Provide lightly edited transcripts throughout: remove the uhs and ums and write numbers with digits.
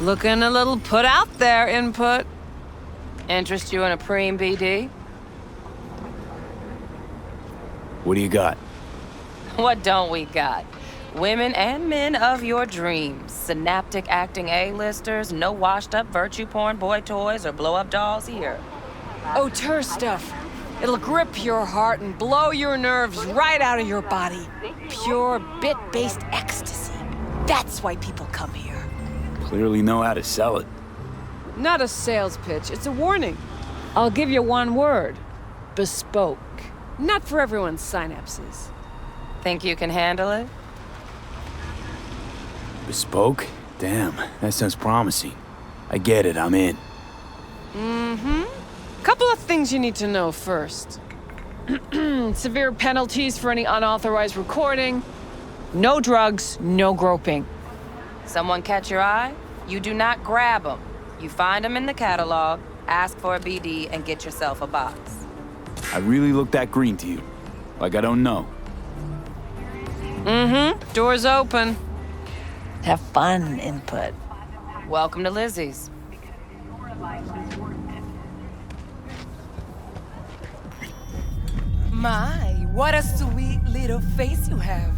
Looking a little put out there, input. Interest you in a preem BD? What do you got? What don't we got? Women and men of your dreams. Synaptic acting A-listers, no washed-up virtue porn boy toys or blow-up dolls here. Auteur stuff. It'll grip your heart and blow your nerves right out of your body. Pure bit-based ecstasy. That's why people come here. Clearly know how to sell it. Not a sales pitch, it's a warning. I'll give you one word. Bespoke. Not for everyone's synapses. Think you can handle it? Bespoke? Damn, that sounds promising. I get it, I'm in. Couple of things you need to know first. Severe penalties for any unauthorized recording. No drugs, no groping. Someone catch your eye? You do not grab them. You find them in the catalog, ask for a BD, and get yourself a box. I really look that green to you. Like I don't know. Door's open. Have fun, input. Welcome to Lizzie's. My, what a sweet little face you have.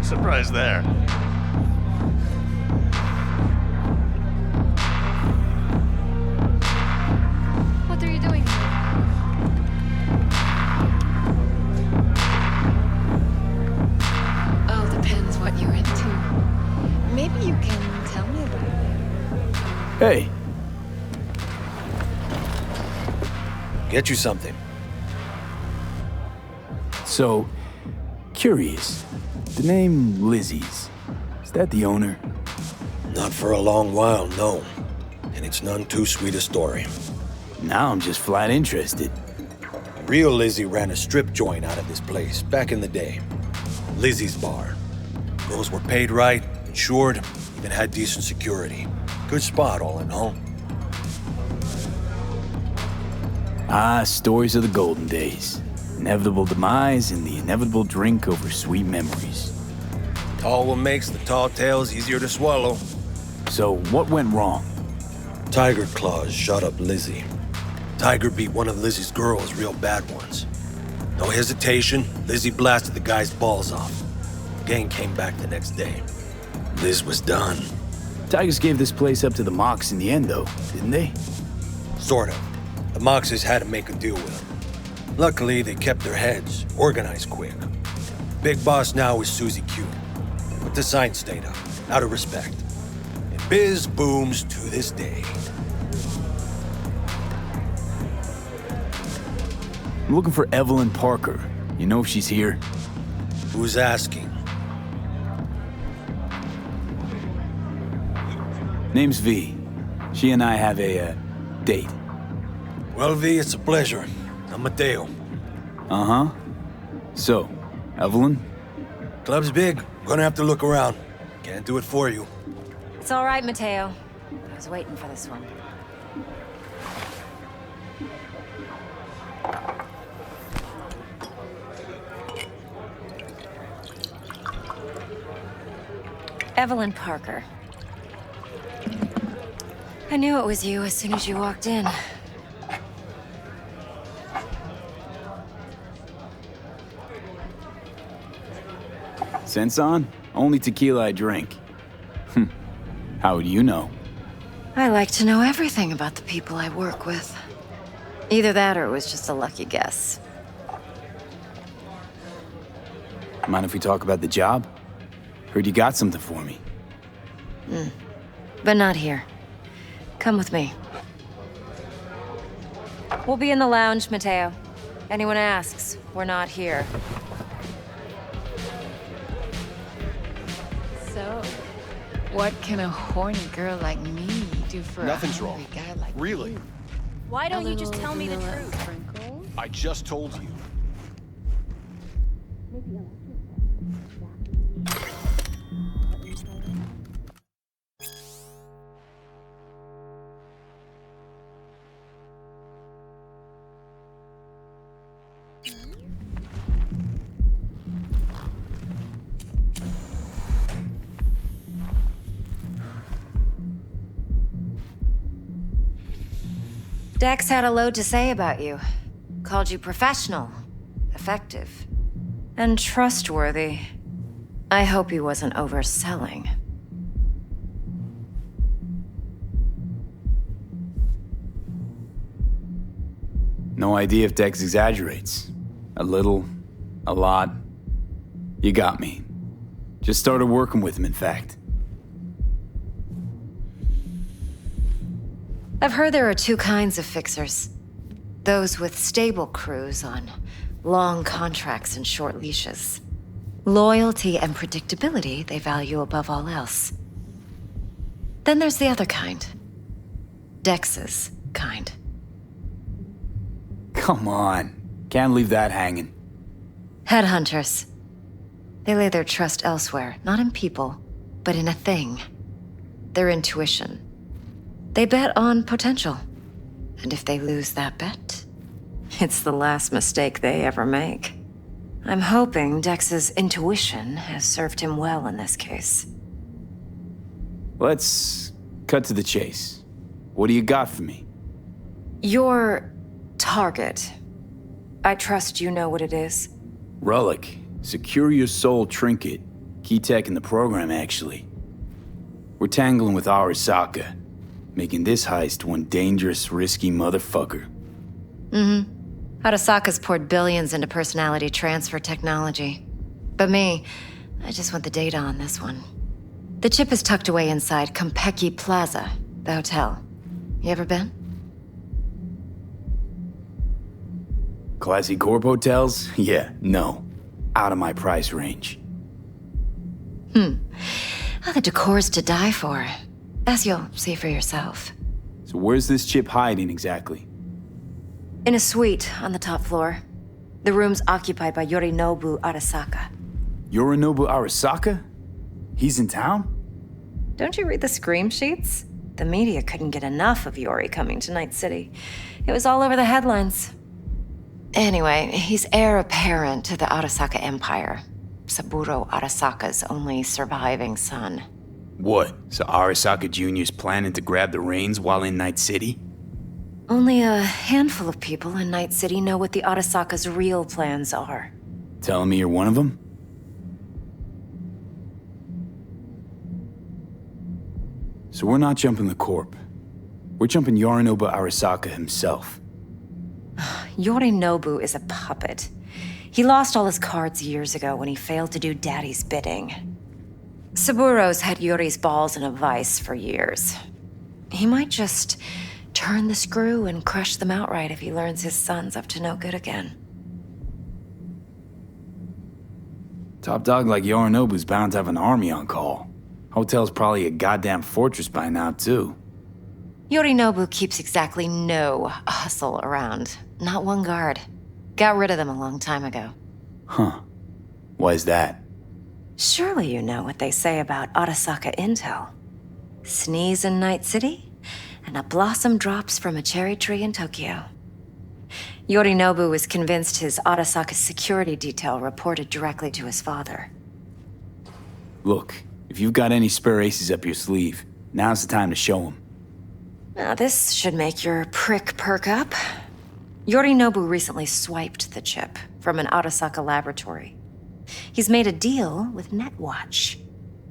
Surprise there. What are you doing here? Oh, depends what you're into. Maybe you can tell me about it. Hey, Get you something. so, curious. The name Lizzie's, is that the owner? Not for a long while, no. And it's none too sweet a story. Now I'm just flat interested. Real Lizzie ran a strip joint out of this place back in the day. Lizzie's Bar. Girls were paid right, insured, even had decent security. Good spot, all in all. Ah, stories of the golden days. Inevitable demise and the inevitable drink over sweet memories. Tall what makes the tall tales easier to swallow. So, what went wrong? Tiger Claws shot up Lizzie. Tiger beat one of Lizzie's girls real bad once. No hesitation, Lizzie blasted the guy's balls off. Gang came back the next day. Liz was done. Tigers gave this place up to the Mox in the end, though, didn't they? Sort of. The Moxes had to make a deal with them. Luckily, they kept their heads, organized quick. Big boss now is Susie Q. But the sign stayed up, out of respect. And biz booms to this day. I'm looking for Evelyn Parker. You know if she's here? Who's asking? Name's V. She and I have a, date. Well, V, it's a pleasure. I'm Mateo. Uh-huh. So, Evelyn? Club's big. Gonna have to look around. Can't do it for you. It's all right, Mateo. I was waiting for this one. Evelyn Parker. I knew it was you as soon as you walked in. Sense on? Only tequila I drink. How would you know? I like to know everything about the people I work with. Either that or it was just a lucky guess. Mind if we talk about the job? Heard you got something for me. But not here. Come with me. We'll be in the lounge, Mateo. Anyone asks, we're not here. So, What can a horny girl like me do for Nothing's a hungry wrong. guy like Really? you? Why A don't you just little tell me the vanilla truth? sprinkles? I just told you. Dex had a load to say about you. Called you professional, effective, and trustworthy. I hope he wasn't overselling. No idea if Dex exaggerates. A little, a lot. You got me. Just started working with him, in fact. I've heard there are two kinds of fixers. Those with stable crews on long contracts and short leashes. Loyalty and predictability they value above all else. Then there's the other kind. Dex's kind. Come on. Can't leave that hanging. Headhunters. They lay their trust elsewhere, not in people, but in a thing. Their intuition. They bet on potential. And if they lose that bet, it's the last mistake they ever make. I'm hoping Dex's intuition has served him well in this case. Let's cut to the chase. What do you got for me? Your target. I trust you know what it is. Relic. Secure your soul trinket. Key tech in the program, actually. We're tangling with Arasaka, making this heist one dangerous, risky motherfucker. Arasaka's poured billions into personality transfer technology. But me, I just want the data on this one. The chip is tucked away inside Konpeki Plaza, the hotel. You ever been? Classy corp hotels? Yeah, no. Out of my price range. Oh, the decor's to die for. As you'll see for yourself. So where's this chip hiding exactly? In a suite on the top floor. The room's occupied by Yorinobu Arasaka. Yorinobu Arasaka? He's in town? Don't you read the scream sheets? The media couldn't get enough of Yori coming to Night City. It was all over the headlines. Anyway, he's heir apparent to the Arasaka Empire. Saburo Arasaka's only surviving son. What? So Arasaka Jr.'s planning to grab the reins while in Night City? Only a handful of people in Night City know what the Arasaka's real plans are. Telling me you're one of them? So we're not jumping the corp. We're jumping Yorinobu Arasaka himself. Yorinobu is a puppet. He lost all his cards years ago when he failed to do Daddy's bidding. Saburo's had Yuri's balls in a vice for years. He might just turn the screw and crush them outright if he learns his son's up to no good again. Top dog like Yorinobu's bound to have an army on call. Hotel's probably a goddamn fortress by now, too. Yorinobu keeps exactly no hustle around. Not one guard. Got rid of them a long time ago. Huh. Why is that? Surely you know what they say about Arasaka intel. Sneeze in Night City, and a blossom drops from a cherry tree in Tokyo. Yorinobu was convinced his Arasaka security detail reported directly to his father. Look, if you've got any spare aces up your sleeve, now's the time to show them. Now this should make your prick perk up. Yorinobu recently swiped the chip from an Arasaka laboratory. He's made a deal with Netwatch.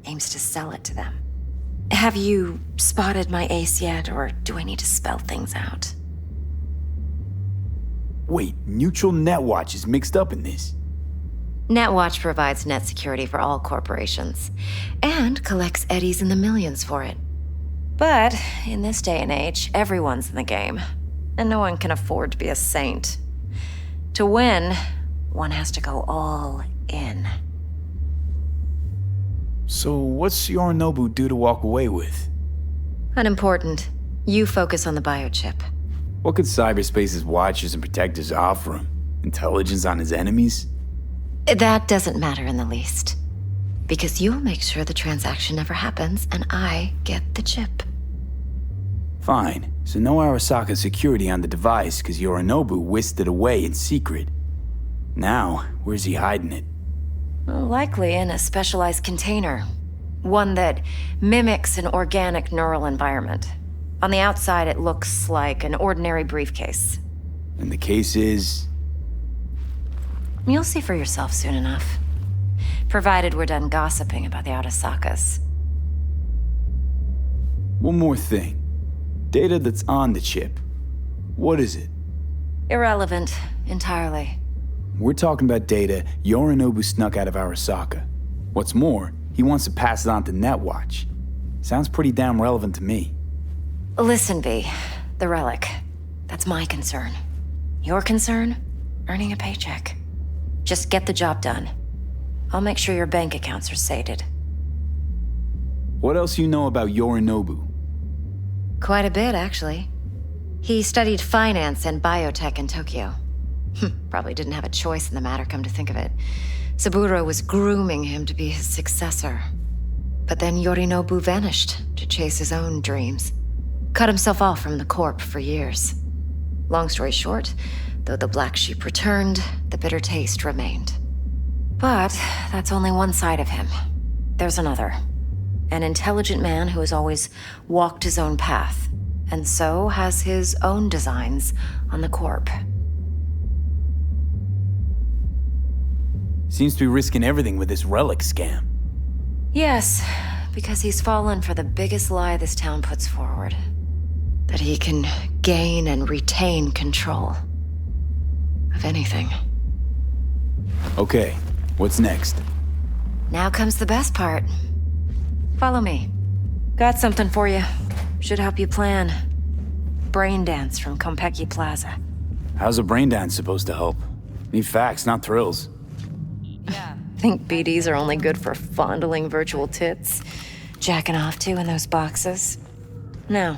Aims to sell it to them. Have you spotted my ace yet, or do I need to spell things out? Wait, Neutral Netwatch is mixed up in this. Netwatch provides net security for all corporations, and collects eddies in the millions for it. But in this day and age, everyone's in the game, and no one can afford to be a saint. To win, one has to go all in. So what's Yorinobu due to walk away with? Unimportant. You focus on the biochip. What could cyberspace's watchers and protectors offer him? Intelligence on his enemies? That doesn't matter in the least. Because you'll make sure the transaction never happens, and I get the chip. Fine. So no Arasaka security on the device because Yorinobu whisked it away in secret. Now, where's he hiding it? Well, likely in a specialized container. One that mimics an organic neural environment. On the outside, it looks like an ordinary briefcase. And the case is... You'll see for yourself soon enough. Provided we're done gossiping about the Arasakas. One more thing. Data that's on the chip. What is it? Irrelevant, entirely. We're talking about data Yorinobu snuck out of Arasaka. What's more, he wants to pass it on to Netwatch. Sounds pretty damn relevant to me. Listen, V. The relic. That's my concern. Your concern? Earning a paycheck. Just get the job done. I'll make sure your bank accounts are sated. What else you know about Yorinobu? Quite a bit, actually. He studied finance and biotech in Tokyo. Probably didn't have a choice in the matter, come to think of it. Saburo was grooming him to be his successor. But then Yorinobu vanished to chase his own dreams. Cut himself off from the corp for years. Long story short, though the black sheep returned, the bitter taste remained. But that's only one side of him. There's another. An intelligent man who has always walked his own path, and so has his own designs on the corp. Seems to be risking everything with this relic scam. Yes, because he's fallen for the biggest lie this town puts forward. That he can gain and retain control of anything. Okay, what's next? Now comes the best part. Follow me. Got something for you. Should help you plan. Brain dance from Konpeki Plaza. How's a brain dance supposed to help? Need facts, not thrills. Think BDs are only good for fondling virtual tits? Jacking off to in those boxes? No.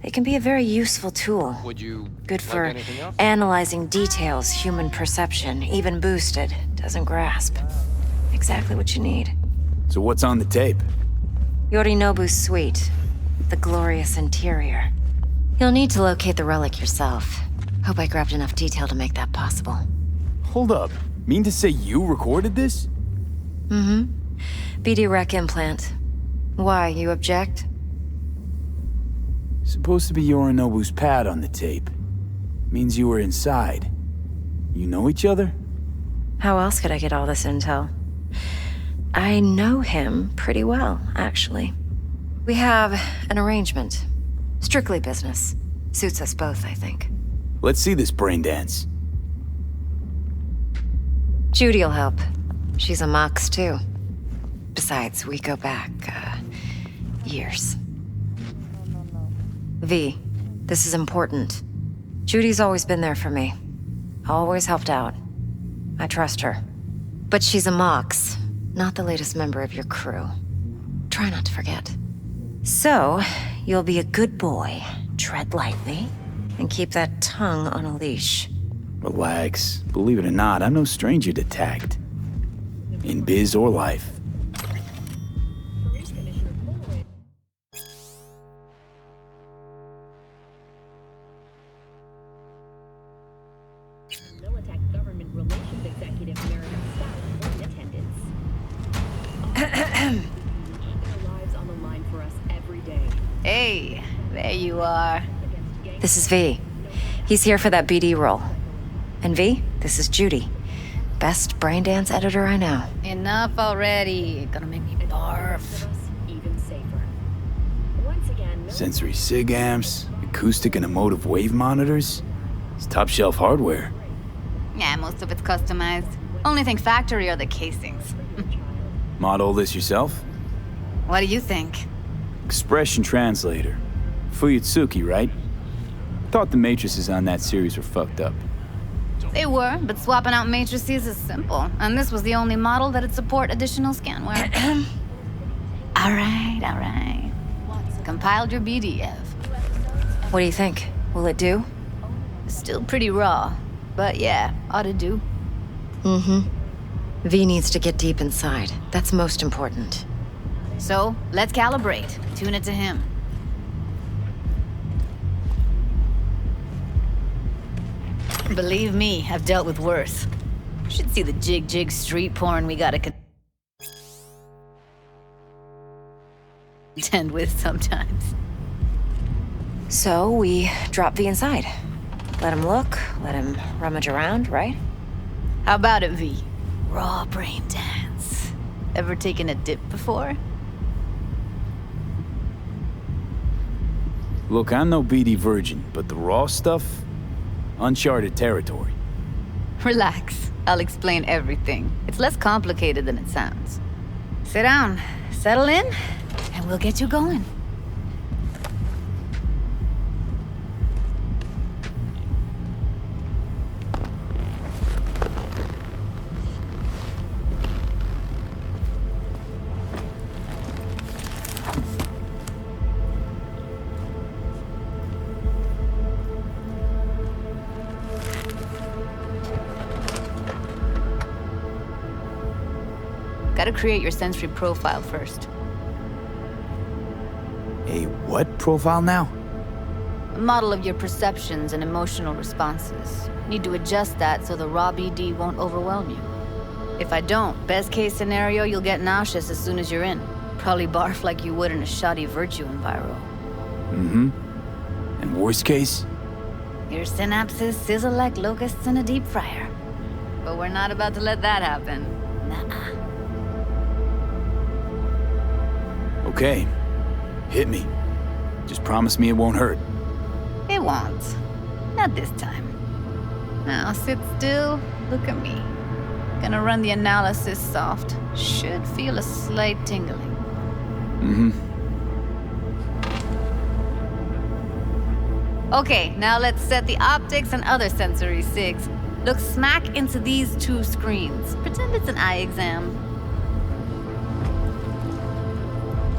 They can be a very useful tool. Would you Good like for anything else? analyzing details human perception, even boosted, doesn't grasp. Exactly what you need. So what's on the tape? Yorinobu's suite. The glorious interior. You'll need to locate the relic yourself. Hope I grabbed enough detail to make that possible. Hold up. Mean to say you recorded this? Mm-hmm. BD rec implant. Why, you object? Supposed to be Yorinobu's pad on the tape. Means you were inside. You know each other? How else could I get all this intel? I know him pretty well, actually. We have an arrangement. Strictly business. Suits us both, I think. Let's see this brain dance. Judy'll help. She's a Mox, too. Besides, we go back, years. V, this is important. Judy's always been there for me. Always helped out. I trust her. But she's a Mox, not the latest member of your crew. Try not to forget. So, you'll be a good boy, tread lightly, and keep that tongue on a leash. Relax. Believe it or not, I'm no stranger to tact. In biz or life. Hey, there you are. This is V. He's here for that BD role. And V, this is Judy. Best brain dance editor I know. Enough already. Gonna make me barf. Sensory SIG amps, acoustic and emotive wave monitors. It's top shelf hardware. Yeah, most of it's customized. Only thing factory are the casings. Model this yourself? What do you think? Expression translator. Fuyutsuki, right? Thought the matrices on that series were fucked up. They were, but swapping out matrices is simple. And this was the only model that'd support additional scanware. All right. Compiled your BDF. What do you think? Will it do? Still pretty raw, but yeah, ought to do. V needs to get deep inside. That's most important. So, let's calibrate. Tune it to him. Believe me, I've dealt with worse. Should see the jig street porn we gotta contend with sometimes. So we drop V inside. Let him look, let him rummage around, right? How about it, V? Raw brain dance. Ever taken a dip before? Look, I'm no BD virgin, but the raw stuff, uncharted territory. Relax. I'll explain everything. It's less complicated than it sounds. Sit down, settle in, and we'll get you going. Gotta create your sensory profile first. A what profile now? A model of your perceptions and emotional responses. Need to adjust that so the raw BD won't overwhelm you. If I don't, best case scenario, you'll get nauseous as soon as you're in. Probably barf like you would in a shoddy virtue enviro. And worst case? Your synapses sizzle like locusts in a deep fryer. But we're not about to let that happen. Nuh-uh. Okay. Hit me. Just promise me it won't hurt. It won't. Not this time. Now sit still, look at me. Gonna run the analysis soft. Should feel a slight tingling. Okay, now let's set the optics and other sensory sigs. Look smack into these two screens. Pretend it's an eye exam.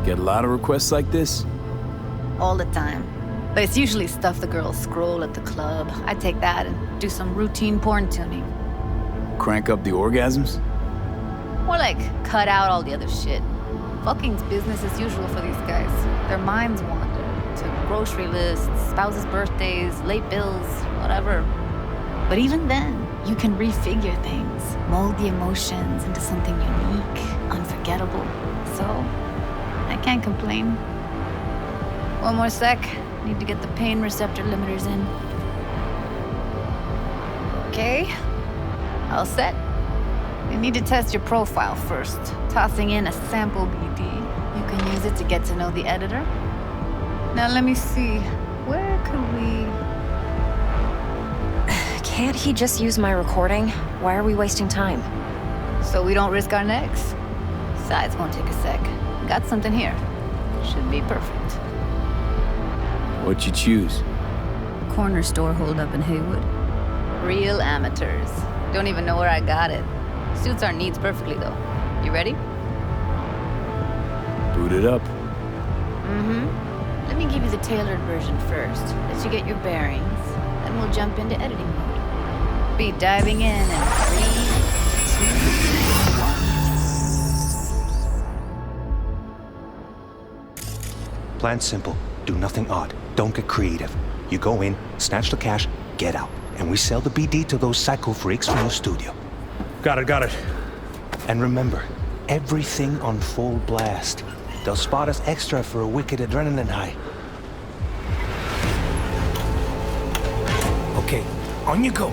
Get a lot of requests like this? All the time. But it's usually stuff the girls scroll at the club. I take that and do some routine porn tuning. Crank up the orgasms? More like cut out all the other shit. Fucking's business as usual for these guys. Their minds wander to grocery lists, spouses' birthdays, late bills, whatever. But even then, you can refigure things, mold the emotions into something unique, unforgettable. So, I can't complain. One more sec. Need to get the pain receptor limiters in. Okay. All set. You need to test your profile first. Tossing in a sample BD. You can use it to get to know the editor. Now let me see. Where could we... Can't he just use my recording? Why are we wasting time? So we don't risk our necks? Besides, won't take a sec. Got something here. Should be perfect. What'd you choose? Corner store holdup in Haywood. Real amateurs. Don't even know where I got it. Suits our needs perfectly, though. You ready? Boot it up. Let me give you the tailored version first. Let you get your bearings. Then we'll jump into editing mode. Be diving in 3, 2, 1. Plan simple. Do nothing odd. Don't get creative. You go in, snatch the cash, get out. And we sell the BD to those psycho freaks from the studio. Got it. And remember, everything on full blast. They'll spot us extra for a wicked adrenaline high. Okay, on you go.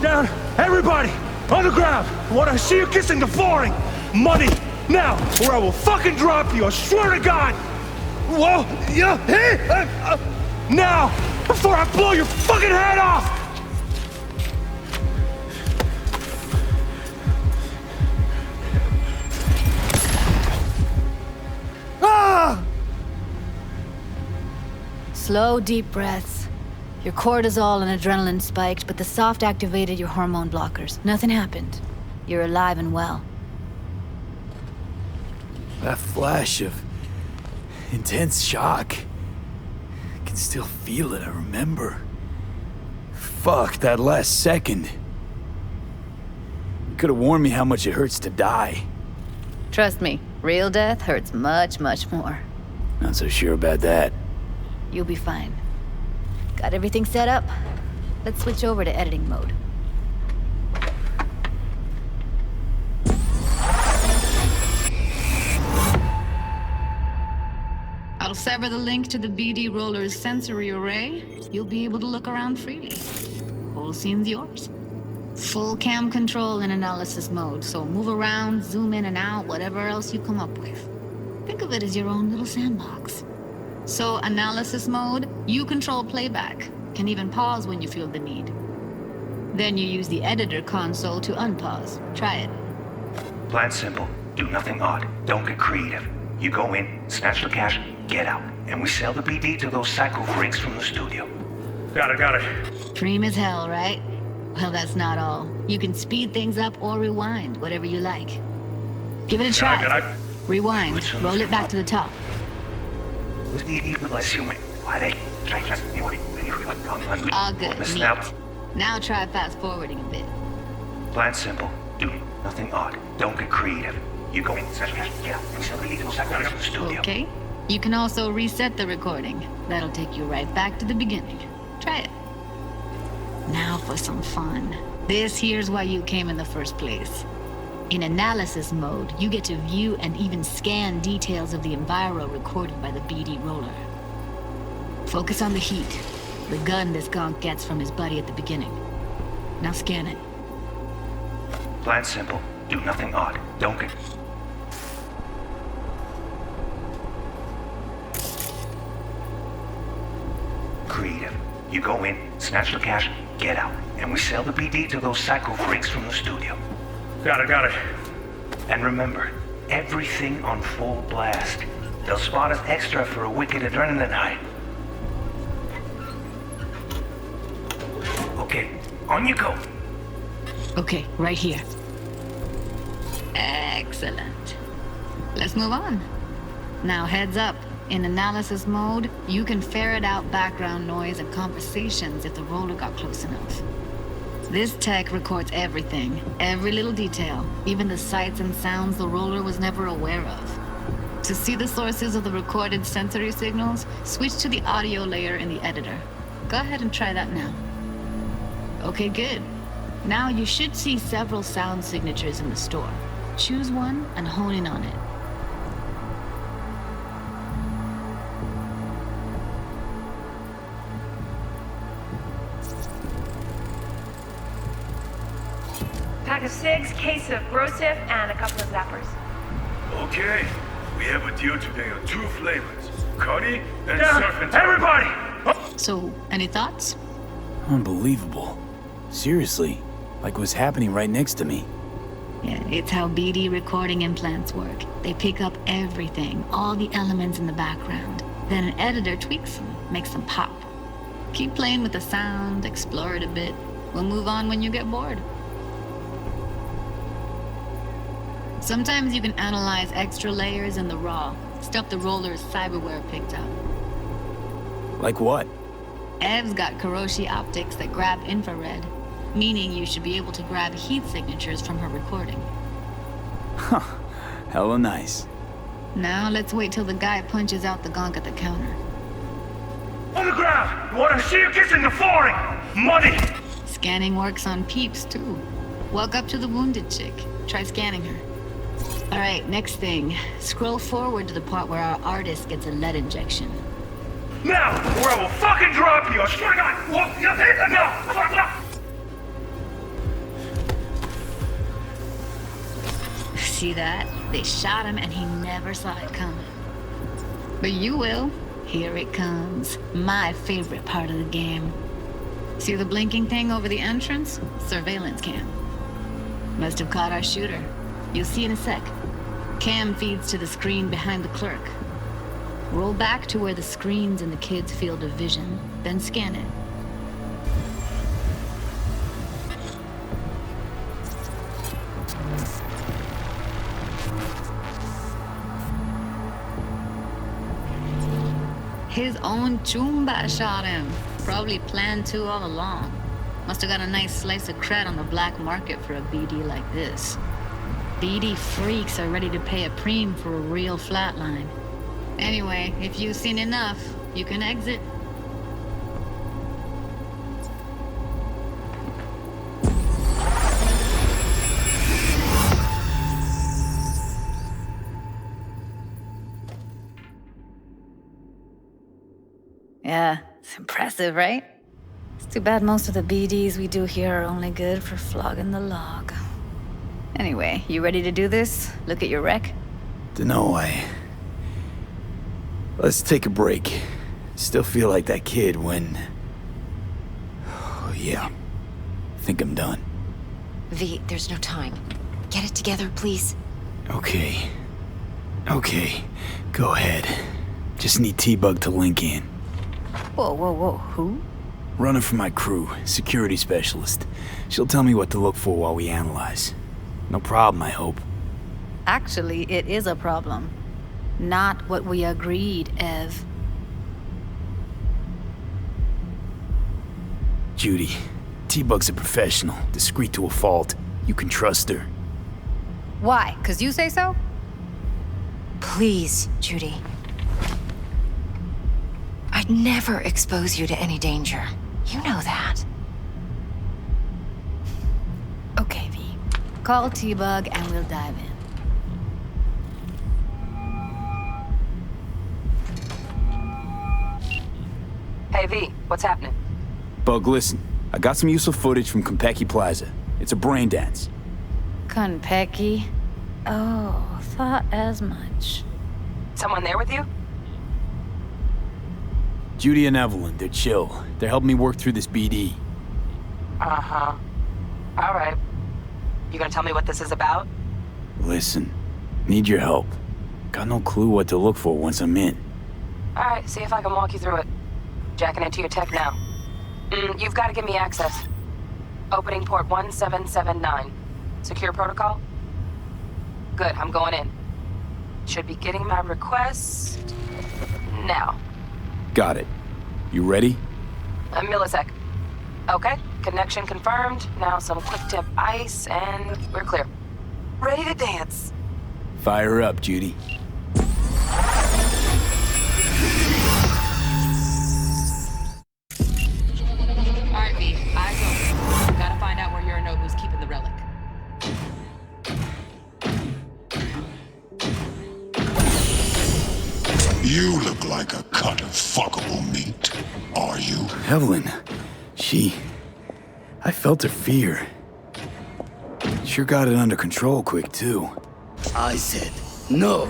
Down, everybody, on the ground. I want to see you kissing the flooring. Money, now, or I will fucking drop you, I swear to God. Whoa, yeah, hey, now, before I blow your fucking head off. Slow, deep breaths. Your cortisol and adrenaline spiked, but the soft activated your hormone blockers. Nothing happened. You're alive and well. That flash of intense shock. I can still feel it, I remember. Fuck, that last second. You could have warned me how much it hurts to die. Trust me, real death hurts much, much more. Not so sure about that. You'll be fine. Got everything set up? Let's switch over to editing mode. I'll sever the link to the BD Roller's sensory array. You'll be able to look around freely. Whole scene's yours. Full cam control in analysis mode, so move around, zoom in and out, whatever else you come up with. Think of it as your own little sandbox. So analysis mode, you control playback. Can even pause when you feel the need. Then you use the editor console to unpause. Try it. Plan simple. Do nothing odd. Don't get creative. You go in, snatch the cash, get out. And we sell the BD to those psycho freaks from the studio. Got it. Dream as hell, right? Well, that's not all. You can speed things up or rewind, whatever you like. Give it a try. Rewind. Roll it back to the top. All good. Neat. Now try fast forwarding a bit. Plan simple. Do nothing odd. Don't get creative. You go in, snatch the cash, get out. And we sell the BD to those psycho freaks from the studio. Okay. You can also reset the recording. That'll take you right back to the beginning. Try it. Now for some fun. This here's why you came in the first place. In analysis mode, you get to view and even scan details of the enviro recorded by the BD roller. Focus on the heat, the gun this gonk gets from his buddy at the beginning. Now scan it. Plan simple. Do nothing odd. Don't get... creative. You go in, snatch the cash, get out. And we sell the BD to those psycho freaks from the studio. Got it. And remember, everything on full blast. They'll spot us extra for a wicked adrenaline high. Okay, on you go. Okay, right here. Excellent. Let's move on. Now heads up. In analysis mode, you can ferret out background noise and conversations if the roller got close enough. This tech records everything, every little detail, even the sights and sounds the roller was never aware of. To see the sources of the recorded sensory signals, switch to the audio layer in the editor. Go ahead and try that now. Okay, good. Now you should see several sound signatures in the store. Choose one and hone in on it. Pack of cigs, case of Grosif, and a couple of zappers. Okay, we have a deal today on 2 flavors, Cuddy and Serpent. Everybody! So, any thoughts? Unbelievable. Seriously, like what's happening right next to me. Yeah, it's how BD recording implants work. They pick up everything, all the elements in the background. Then an editor tweaks them, makes them pop. Keep playing with the sound, explore it a bit. We'll move on when you get bored. Sometimes you can analyze extra layers in the raw, stuff the roller's cyberware picked up. Like what? Ev's got Kiroshi optics that grab infrared, meaning you should be able to grab heat signatures from her recording. Huh, hella nice. Now let's wait till the guy punches out the gonk at the counter. On the ground! Wanna see you kissing the flooring! Money! Scanning works on peeps, too. Walk up to the wounded chick. Try scanning her. All right, next thing. Scroll forward to the part where our artist gets a lead injection. Now, or I will fucking drop you! I swear to God! No! Fuck no! See that? They shot him and he never saw it coming. But you will. Here it comes. My favorite part of the game. See the blinking thing over the entrance? Surveillance cam. Must have caught our shooter. You'll see in a sec. Cam feeds to the screen behind the clerk. Roll back to where the screen's in the kid's field of vision, then scan it. His own Chumba shot him. Probably planned to all along. Must have got a nice slice of cred on the black market for a BD like this. BD freaks are ready to pay a preem for a real flatline. Anyway, if you've seen enough, you can exit. Yeah, it's impressive, right? It's too bad most of the BDs we do here are only good for flogging the log. Anyway, you ready to do this? Look at your rec? Dunno, Let's take a break. Still feel like that kid when... Oh, yeah. I think I'm done. V, there's no time. Get it together, please. Okay. Go ahead. Just need T-Bug to link in. Whoa, who? Runner for my crew, security specialist. She'll tell me what to look for while we analyze. No problem, I hope. Actually, it is a problem. Not what we agreed, Ev. Judy, T-Bug's a professional, discreet to a fault. You can trust her. Why? 'Cause you say so? Please, Judy. I'd never expose you to any danger. You know that. Okay, V. Call T-Bug and we'll dive in. Hey, V, what's happening? Bug, listen. I got some useful footage from Konpeki Plaza. It's a brain dance. Konpeki? Oh, thought as much. Someone there with you? Judy and Evelyn, they're chill. They're helping me work through this BD. Uh-huh. All right. You gonna tell me what this is about? Listen, need your help. Got no clue what to look for once I'm in. All right, see if I can walk you through it. Jacking into your tech now. You've got to give me access. Opening port 1779. Secure protocol? Good, I'm going in. Should be getting my request now. Got it. You ready? A millisec. Okay, connection confirmed. Now some quick tip ice and we're clear. Ready to dance. Fire up, Judy. Alright, V, eyes open. Gotta find out where Yorinobu's keeping the relic. You look like a cut of fuckable meat. Are you? Evelyn, I felt her fear. Sure got it under control quick, too. I said, no.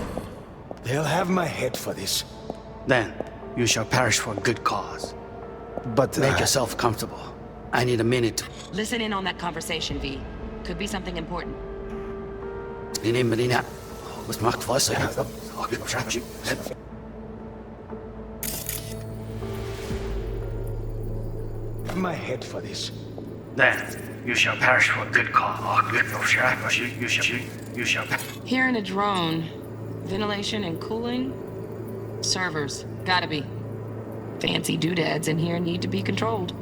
They'll have my head for this. Then, you shall perish for a good cause. But make yourself comfortable. I need a minute to... Listen in on that conversation, V. Could be something important. Was macht was? My head for this. Then you shall perish for a good cause. You shall. Here in a drone, ventilation and cooling, servers, gotta be. Fancy doodads in here need to be controlled.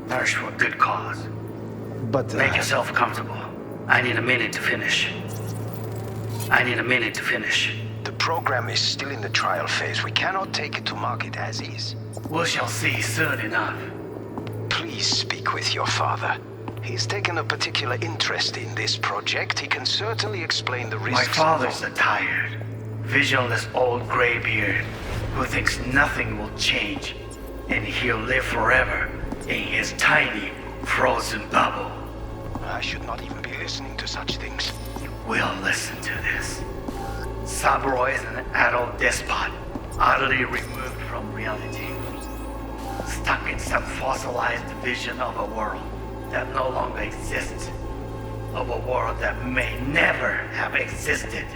Perish for a good cause. But make yourself comfortable. I need a minute to finish. The program is still in the trial phase. We cannot take it to market as is. We shall see soon enough. Please speak with your father. He's taken a particular interest in this project. He can certainly explain the risks. My father's a tired, visionless old graybeard who thinks nothing will change, and he'll live forever in his tiny, frozen bubble. I should not even be listening to such things. You will listen to this. Saburo is an adult despot, utterly removed from reality. Stuck in some fossilized vision of a world that no longer exists. Of a world that may never have existed.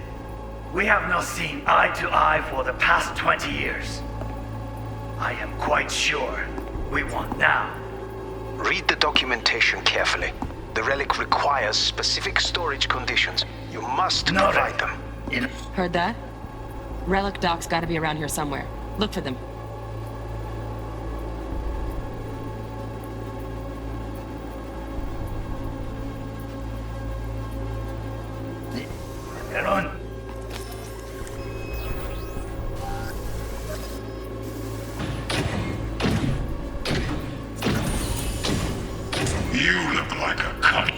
We have not seen eye to eye for the past 20 years. I am quite sure we won't now. Read the documentation carefully. The relic requires specific storage conditions. You must provide them. Heard that? Relic doc's gotta be around here somewhere. Look for them. Get on. You look like a cunt.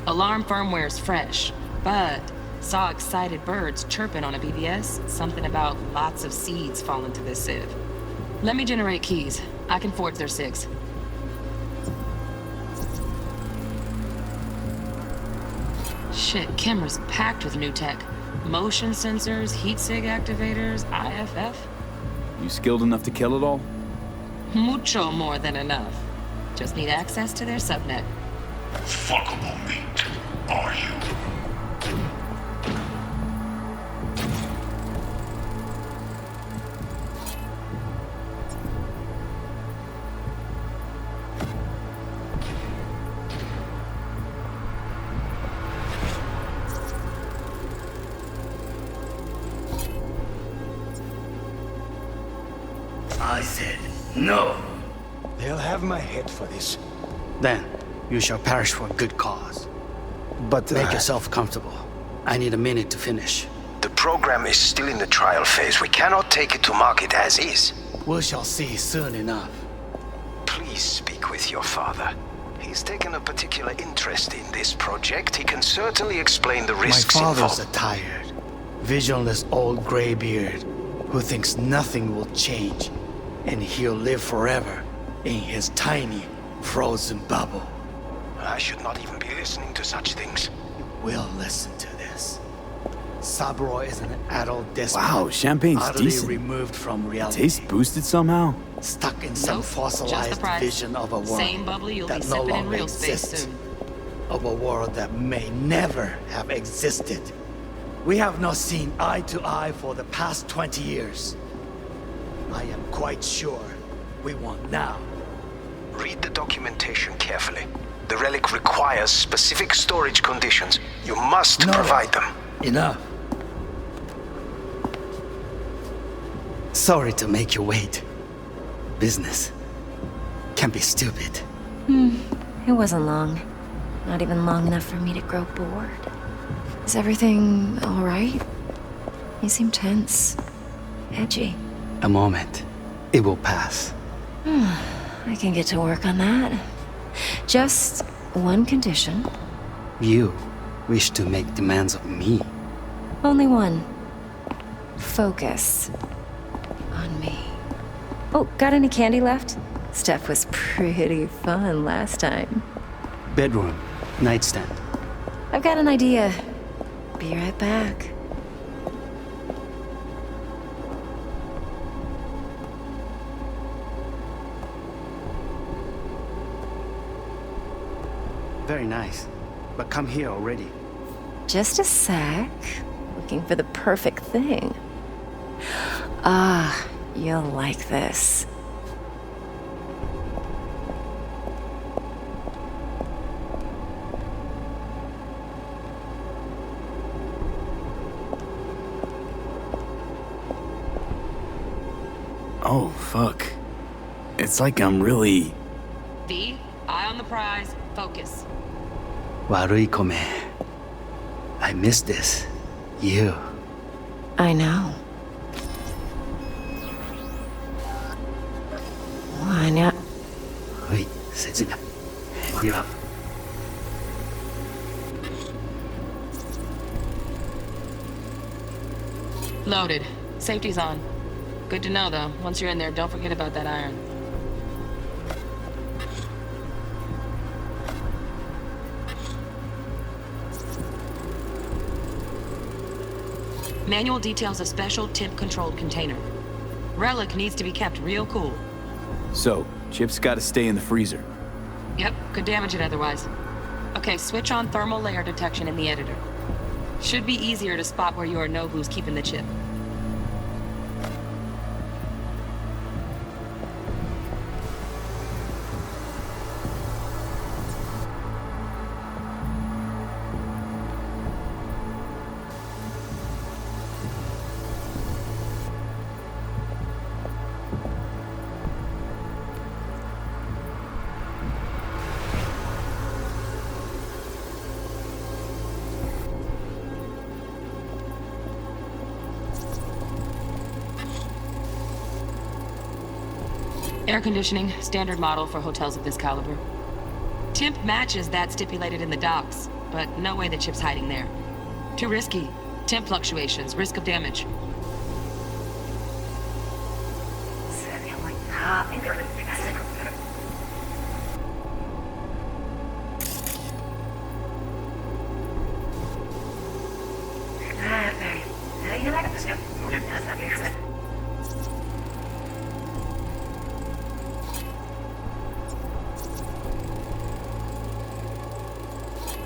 Alarm firmware is fresh, but saw excited birds chirping on a BBS. Something about lots of seeds falling to this sieve. Let me generate keys. I can forge their SIGs. Shit, camera's packed with new tech. Motion sensors, heat sig activators, IFF. You skilled enough to kill it all? Mucho more than enough. Just need access to their subnet. Fuckable meat, are you? I said no. They'll have my head for this. Then, you shall perish for a good cause. But make yourself comfortable. I need a minute to finish. The program is still in the trial phase. We cannot take it to market as is. We shall see soon enough. Please speak with your father. He's taken a particular interest in this project. He can certainly explain the risks My involved. father's a tired, visionless old graybeard who thinks nothing will change, and he'll live forever in his tiny, frozen bubble. I should not even be listening to such things. We'll listen to this. Saburo is an adult despot. Wow, champagne's utterly decent. removed from reality. Taste boosted somehow? Stuck in some fossilized vision of a world Same bubbly you'll be that no sipping in longer real space exists. soon. Of a world that may never have existed. We have not seen eye to eye for the past 20 years. I am quite sure we want now. Read the documentation carefully. The relic requires specific storage conditions. You must provide them. Enough. Sorry to make you wait. Business can be stupid. It wasn't long. Not even long enough for me to grow bored. Is everything all right? You seem tense. Edgy. A moment. It will pass. I can get to work on that. Just one condition. You wish to make demands of me. Only one. Focus on me. Oh, got any candy left? Stuff was pretty fun last time. Bedroom. Nightstand. I've got an idea. Be right back. Very nice. But come here already. Just a sec. Looking for the perfect thing. Ah, you'll like this. Oh, fuck. It's like I'm really... V, eye on the prize, focus. Warui kome. I miss this. You. I know. Why not? Wait, sit down. Yeah. Loaded. Safety's on. Good to know, though. Once you're in there, don't forget about that iron. Manual details a special temp-controlled container. Relic needs to be kept real cool. So, chips gotta stay in the freezer. Yep, could damage it otherwise. Okay, switch on thermal layer detection in the editor. Should be easier to spot where you or know who's keeping the chip. Air conditioning, standard model for hotels of this caliber. Temp matches that stipulated in the docs, but no way the chip's hiding there. Too risky. Temp fluctuations, risk of damage.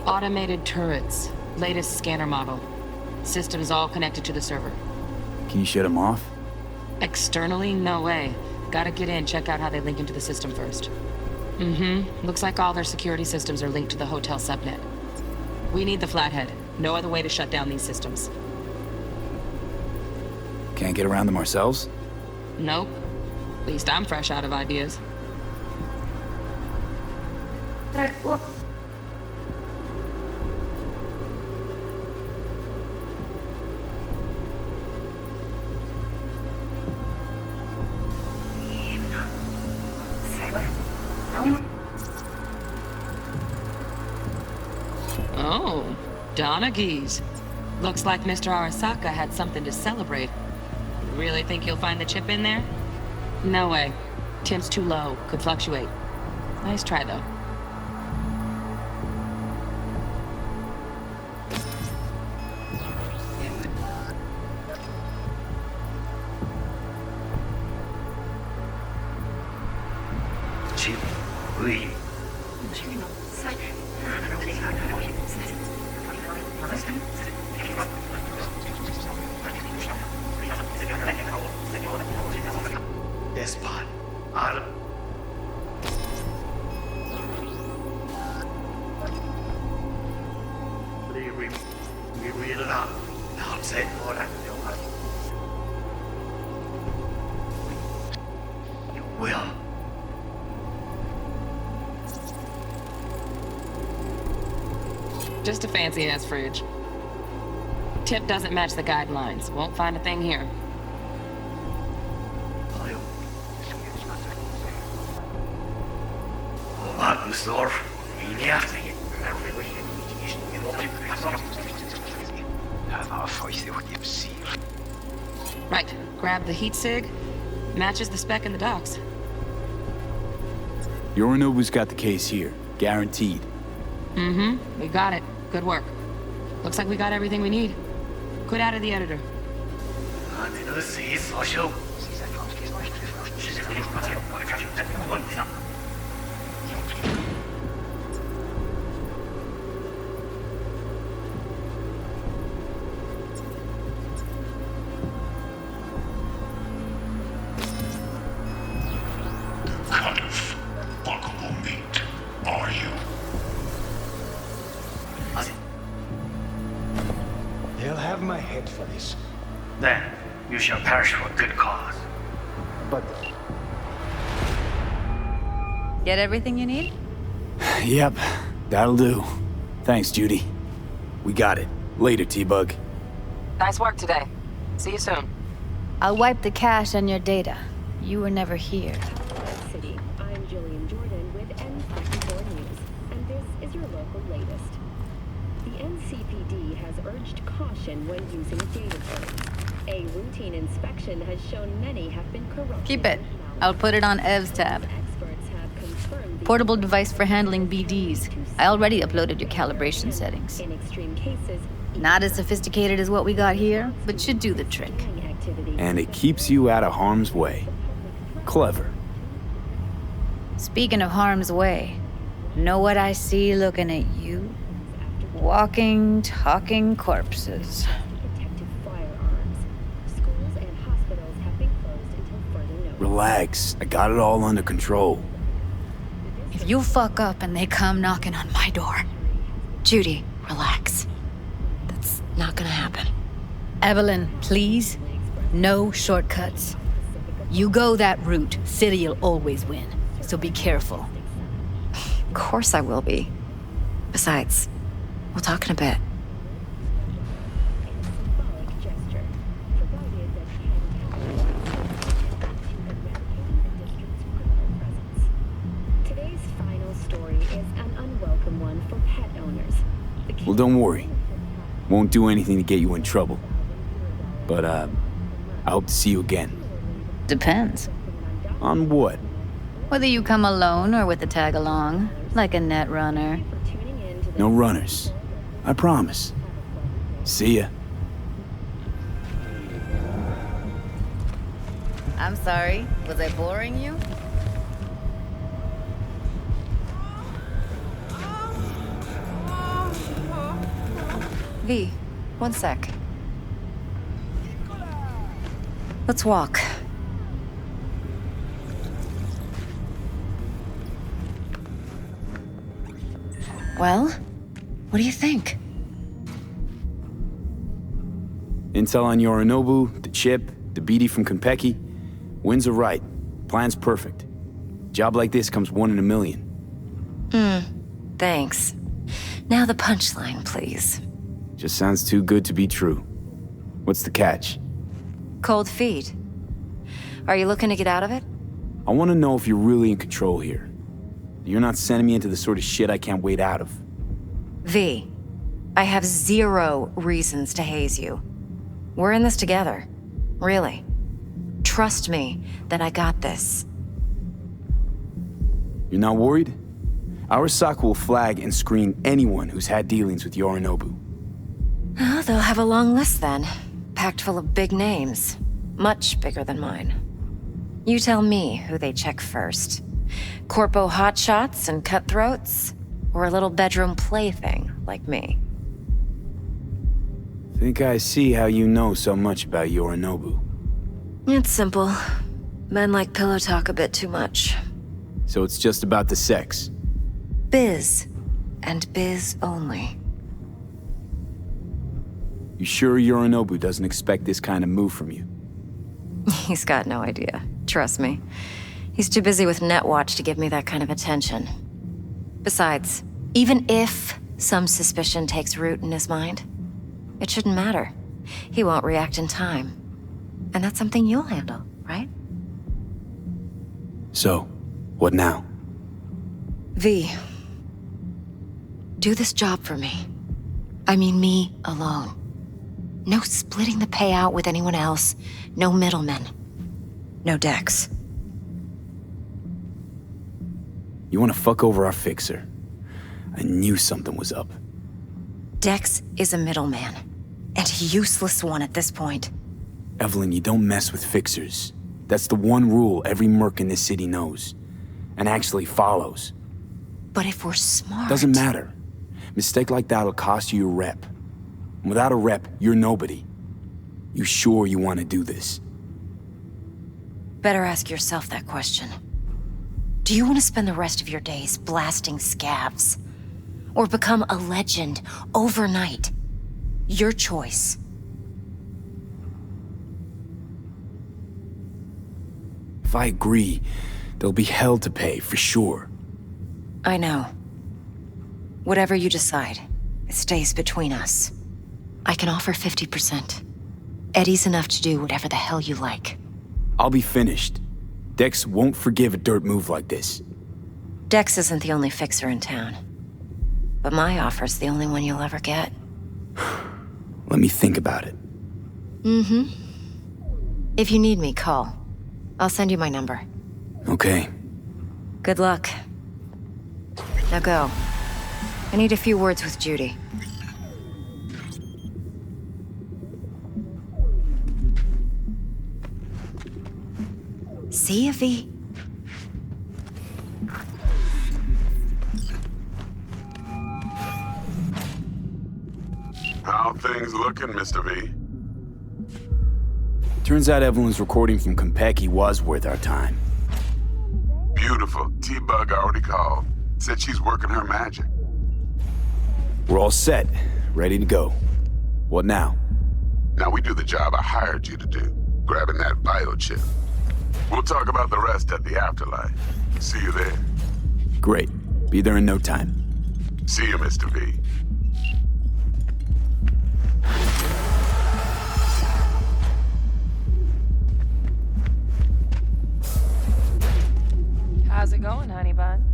Automated turrets. Latest scanner model. Systems all connected to the server. Can you shut them off? Externally, no way. Gotta get in, check out how they link into the system first. Looks like all their security systems are linked to the hotel subnet. We need the flathead. No other way to shut down these systems. Can't get around them ourselves? Nope. At least I'm fresh out of ideas. Oh, Donaghy's. Looks like Mr. Arasaka had something to celebrate. Really think you'll find the chip in there? No way. Temp's too low. Could fluctuate. Nice try, though. Despot. We read it up. Now say more than you will. Just a fancy-ass fridge. Tip doesn't match the guidelines. Won't find a thing here. Right. Grab the heat sig. Matches the spec in the docs. Yorinobu's got the case here. Guaranteed. We got it. Good work. Looks like we got everything we need. Quit out of the editor. Cut of fuckable meat, are you? They'll have my head for this. Then you shall perish for a good cause. But Get everything you need? Yep, that'll do. Thanks, Judy. We got it. Later, T-Bug. Nice work today. See you soon. I'll wipe the cache on your data. You were never here. City. I'm Jillian Jordan with N54 News, and this is your local latest. The NCPD has urged caution when using data terms. A routine inspection has shown many have been corrupted. Keep it. I'll put it on Ev's tab. Portable device for handling BDs. I already uploaded your calibration settings. In extreme cases, Not as sophisticated as what we got here, but should do the trick. And it keeps you out of harm's way. Clever. Speaking of harm's way, know what I see looking at you? Walking, talking corpses. Relax. I got it all under control. If you fuck up and they come knocking on my door. Judy, relax. That's not gonna happen. Evelyn, please. No shortcuts. You go that route, City'll always win. So be careful. Of course I will be. Besides, we'll talk in a bit. don't worry. Won't do anything to get you in trouble. But, I hope to see you again. Depends. On what? Whether you come alone or with a tag-along, like a net runner. No runners. I promise. See ya. I'm sorry, was I boring you? V, one sec. Let's walk. Well, what do you think? Intel on Yorinobu, the chip, the BD from Konpeki. Winds are right. Plan's perfect. Job like this comes 1 in a million. Thanks. Now the punchline, please. Just sounds too good to be true. What's the catch? Cold feet. Are you looking to get out of it? I want to know if you're really in control here. You're not sending me into the sort of shit I can't wait out of. V, I have 0 reasons to haze you. We're in this together. Really. Trust me that I got this. You're not worried? Arasaka will flag and screen anyone who's had dealings with Yorinobu. Oh, they'll have a long list then. Packed full of big names. Much bigger than mine. You tell me who they check first. Corpo hotshots and cutthroats? Or a little bedroom plaything like me? Think I see how you know so much about Yorinobu. It's simple. Men like pillow talk a bit too much. So it's just about the sex? Biz. And biz only. You sure Yorinobu doesn't expect this kind of move from you? He's got no idea. Trust me. He's too busy with Netwatch to give me that kind of attention. Besides, even if some suspicion takes root in his mind, it shouldn't matter. He won't react in time. And that's something you'll handle, right? So, what now? V, do this job for me. I mean me alone. No splitting the payout with anyone else. No middlemen. No Dex. You want to fuck over our fixer? I knew something was up. Dex is a middleman. And a useless one at this point. Evelyn, you don't mess with fixers. That's the one rule every merc in this city knows. And actually follows. But if we're smart... Doesn't matter. Mistake like that'll cost you your rep. And without a rep, you're nobody. You sure you want to do this? Better ask yourself that question. Do you want to spend the rest of your days blasting scabs? Or become a legend overnight? Your choice. If I agree, there'll be hell to pay, for sure. I know. Whatever you decide, it stays between us. I can offer 50%. Eddie's enough to do whatever the hell you like. I'll be finished. Dex won't forgive a dirt move like this. Dex isn't the only fixer in town. But my offer's the only one you'll ever get. Let me think about it. Mm-hmm. If you need me, call. I'll send you my number. Okay. Good luck. Now go. I need a few words with Judy. See you, V. How things looking, Mr. V? Turns out Evelyn's recording from Konpeki was worth our time. Beautiful. T-Bug already called. Said she's working her magic. We're all set. Ready to go. What now? Now we do the job I hired you to do. Grabbing that biochip. We'll talk about the rest at the afterlife. See you there. Great. Be there in no time. See you, Mr. V. How's it going, honey bun?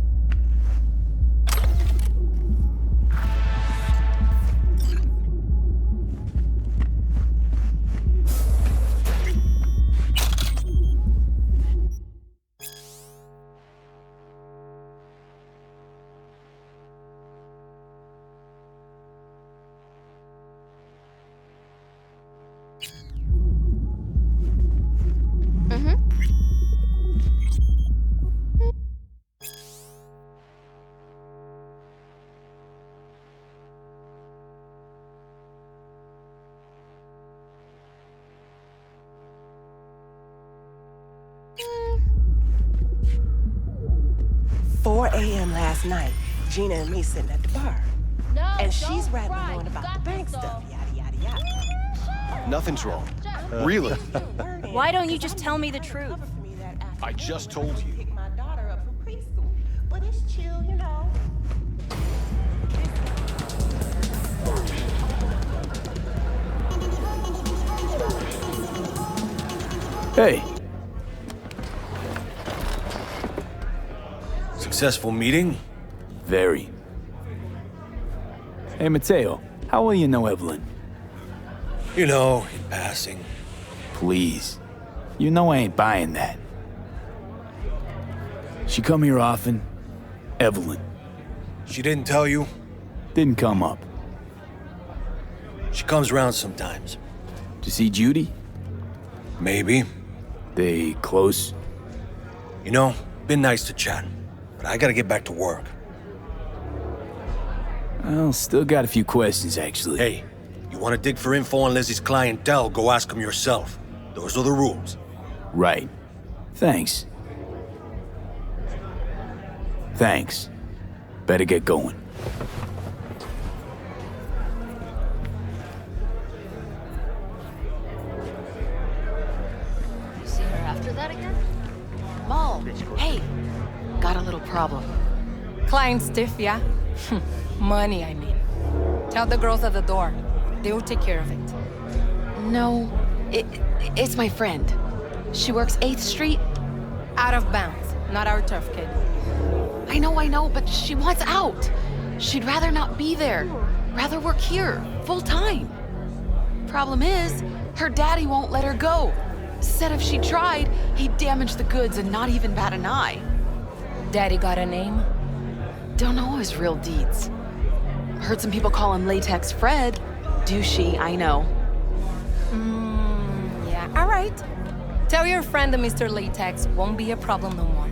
4 a.m. last night, Gina and me sitting at the bar. No, And she's rattling on about the bank stuff, yada, yada, yada. Nothing's wrong. Really? Why don't you just tell me the truth? I just told you. Pick my daughter up from preschool, but it's chill, you know. Hey. Successful meeting? Very. Hey, Mateo, how well you know Evelyn? You know, in passing. Please. You know I ain't buying that. She come here often? Evelyn. She didn't tell you? Didn't come up. She comes around sometimes. To see Judy? Maybe. They close? You know, been nice to chat, but I gotta get back to work. Well, still got a few questions, actually. Hey, you wanna dig for info on Lizzie's clientele, go ask them yourself. Those are the rules. Right. Thanks. Thanks. Better get going. You see her after that again? Mo, hey, got a little problem. Client stiff, yeah? Money, I mean. Tell the girls at the door. They will take care of it. No, it's my friend. She works 8th Street. Out of bounds. Not our turf, kid. I know, but she wants out. She'd rather not be there. Rather work here, full time. Problem is, her daddy won't let her go. Said if she tried, he'd damage the goods and not even bat an eye. Daddy got a name? Don't know his real deeds. Heard some people call him Latex Fred. Douchey, I know. Yeah, all right. Tell your friend that Mr. Latex won't be a problem no more.